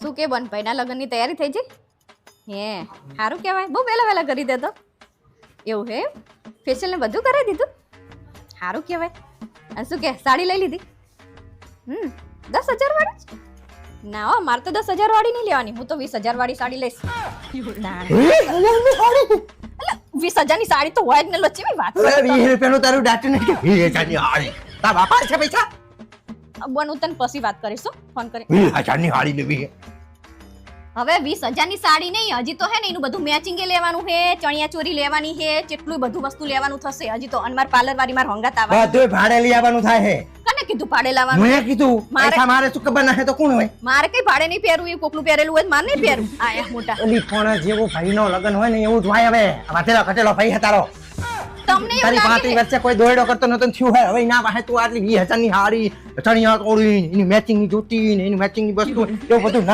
શું કે બન ભાઈના લગ્નની તૈયારી થઈ જઈ? હે સારું કહેવાય, બહુ વહેલા કરી દેતો. એવું હે? ફેશિયલ ને બધું કરાવી દીધું? સારું કહેવાય. અને શું કે સાડી લઈ લીધી? 10,000 વાળી? ના હો, મારે તો 10,000 વાળી નહીં લેવાની, હું તો 20,000 વાળી સાડી લઈશ. 20,000 ની સાડી તો હોય જ ને લોચી વાત. 20 રૂપિયાનું તારું દાંતું નથી. 20,000 ની હાડી. તારા બાપા છે પૈસા? બન હું તને પછી વાત કરીશ ફોન કરી. 20,000 ની હાડી લેવી છે. હવે 20,000 ની સાડી નહીં, હજી તો હે ને એનું બધું મેચિંગ લેવાનું છે, ચણિયા ચોરી લેવાની છે, કેટલું બધું વસ્તુ લેવાનું થશે હજી તો. અને માર પાર્લર વાળી માર હોંગાત આવવાની. બધું ભાડે લઈ આવવાનું થાય છે. કને કીધું ભાડે લાવવાનું? મેં કીધું પૈસા મારે શું ખબર ના હે તો કોણ હોય? મારે કઈ ભાડે નહીં પહેરવું, એ કોકલું પહેરેલું હોય મારે નહીં પહેરવું. આયા મોટા ઓલી પણ જેવું ભાઈનો લગન હોય ને એવું જ હોય. હવે વાટેલો કટેલો ભાઈ હે તારો. તમને એવું તારી લાગે 35 વર્ષે કોઈ દોયડો કરતો નતો થયું હોય. હવે ના પાસે તું આટલી 20,000 ની હાડી, ચણિયા ચોળી, એની મેચિંગ ની જૂતી ને એની મેચિંગ ની વસ્તુ એવું બધું ના